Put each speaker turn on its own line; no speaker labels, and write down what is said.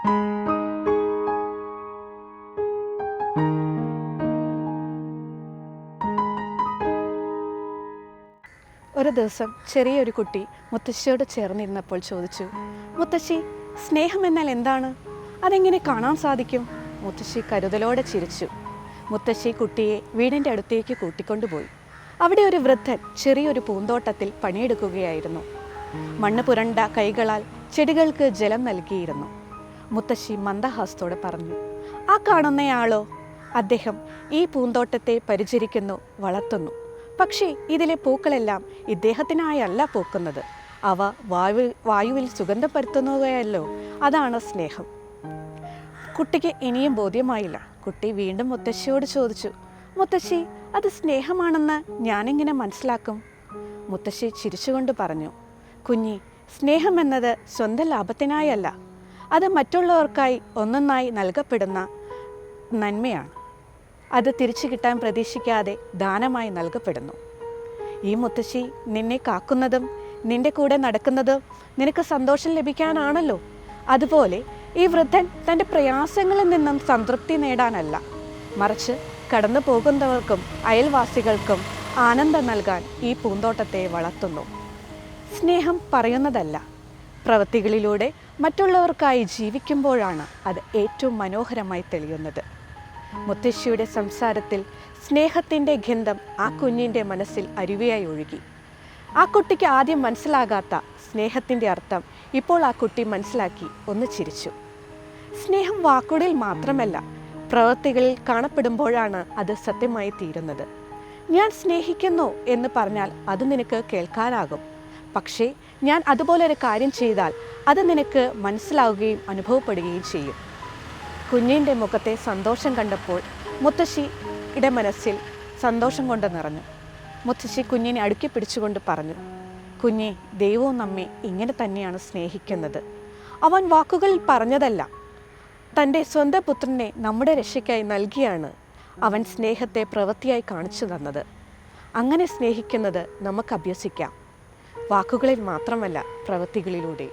ഒരു ദിവസം ചെറിയൊരു കുട്ടി മുത്തശ്ശിയോട് ചേർന്നിരുന്നപ്പോൾ ചോദിച്ചു, മുത്തശ്ശി, സ്നേഹം എന്നാൽ എന്താണ്? അതെങ്ങനെ കാണാൻ സാധിക്കും? മുത്തശ്ശി കരുതലോടെ ചിരിച്ചു. മുത്തശ്ശി കുട്ടിയെ വീടിൻ്റെ അടുത്തേക്ക് കൂട്ടിക്കൊണ്ടുപോയി. അവിടെ ഒരു വൃദ്ധൻ ചെറിയൊരു പൂന്തോട്ടത്തിൽ പണിയെടുക്കുകയായിരുന്നു. മണ്ണ് പുരണ്ട കൈകളാൽ ചെടികൾക്ക് ജലം നൽകിയിരുന്നു. മുത്തശ്ശി മന്ദഹാസത്തോടെ പറഞ്ഞു, ആ കാണുന്നയാളോ? അദ്ദേഹം ഈ പൂന്തോട്ടത്തെ പരിചരിക്കുന്നു, വളർത്തുന്നു. പക്ഷേ ഇതിലെ പൂക്കളെല്ലാം ഇദ്ദേഹത്തിനായല്ല പൂക്കുന്നത്. അവ വായുവിൽ സുഗന്ധം പരത്തുന്നവയല്ലോ. അതാണ് സ്നേഹം. കുട്ടിക്ക് ഇനിയും ബോധ്യമായില്ല. കുട്ടി വീണ്ടും മുത്തശ്ശിയോട് ചോദിച്ചു, മുത്തശ്ശി, അത് സ്നേഹമാണെന്ന് ഞാനെങ്ങനെ മനസ്സിലാക്കും? മുത്തശ്ശി ചിരിച്ചുകൊണ്ട് പറഞ്ഞു, കുഞ്ഞി, സ്നേഹം എന്നത് സ്വന്തം ലാഭത്തിനായല്ല. അത് മറ്റുള്ളവർക്കായി ഒന്നൊന്നായി നൽകപ്പെടുന്ന നന്മയാണ്. അത് തിരിച്ചു കിട്ടാൻ പ്രതീക്ഷിക്കാതെ ദാനമായി നൽകപ്പെടുന്നു. ഈ മുത്തശ്ശി നിന്നെ കാക്കുന്നതും നിന്റെ കൂടെ നടക്കുന്നതും നിനക്ക് സന്തോഷം ലഭിക്കാനാണല്ലോ. അതുപോലെ ഈ വൃദ്ധൻ തൻ്റെ പ്രയാസങ്ങളിൽ നിന്നും സംതൃപ്തി നേടാനല്ല, മറിച്ച് കടന്നു പോകുന്നവർക്കും അയൽവാസികൾക്കും ആനന്ദം നൽകാൻ ഈ പൂന്തോട്ടത്തെ വളർത്തുന്നു. സ്നേഹം പറയുന്നതല്ല, പ്രവൃത്തികളിലൂടെ മറ്റുള്ളവർക്കായി ജീവിക്കുമ്പോഴാണ് അത് ഏറ്റവും മനോഹരമായി തെളിയുന്നത്. മുത്തശ്ശിയുടെ സംസാരത്തിൽ സ്നേഹത്തിൻ്റെ ഗന്ധം ആ കുഞ്ഞിൻ്റെ മനസ്സിൽ അരുവിയായി ഒഴുകി. ആ കുട്ടിക്ക് ആദ്യം മനസ്സിലാകാത്ത സ്നേഹത്തിൻ്റെ അർത്ഥം ഇപ്പോൾ ആ കുട്ടി മനസ്സിലാക്കി ഒന്ന് ചിരിച്ചു. സ്നേഹം വാക്കുകളിൽ മാത്രമല്ല, പ്രവൃത്തികളിൽ കാണപ്പെടുമ്പോഴാണ് അത് സത്യമായി തീരുന്നത്. ഞാൻ സ്നേഹിക്കുന്നു എന്ന് പറഞ്ഞാൽ അത് നിനക്ക് കേൾക്കാനാകും. പക്ഷേ ഞാൻ അതുപോലൊരു കാര്യം ചെയ്താൽ അത് നിനക്ക് മനസ്സിലാവുകയും അനുഭവപ്പെടുകയും ചെയ്യും. കുഞ്ഞിൻ്റെ മുഖത്തെ സന്തോഷം കണ്ടപ്പോൾ മുത്തശ്ശിയുടെ മനസ്സിൽ സന്തോഷം കൊണ്ട് നിറഞ്ഞു. മുത്തശ്ശി കുഞ്ഞിനെ അടുക്കി പിടിച്ചുകൊണ്ട് പറഞ്ഞു, കുഞ്ഞെ, ദൈവവും നമ്മെ ഇങ്ങനെ തന്നെയാണ് സ്നേഹിക്കുന്നത്. അവൻ വാക്കുകളിൽ പറഞ്ഞതല്ല, തൻ്റെ സ്വന്തം പുത്രനെ നമ്മുടെ രക്ഷയ്ക്കായി നൽകിയാണ് അവൻ സ്നേഹത്തെ പ്രവൃത്തിയായി കാണിച്ചു തന്നത്. അങ്ങനെ സ്നേഹിക്കുന്നത് നമുക്ക് അഭ്യസിക്കാം, വാക്കുകളിൽ മാത്രമല്ല, പ്രവൃത്തികളിലൂടെ.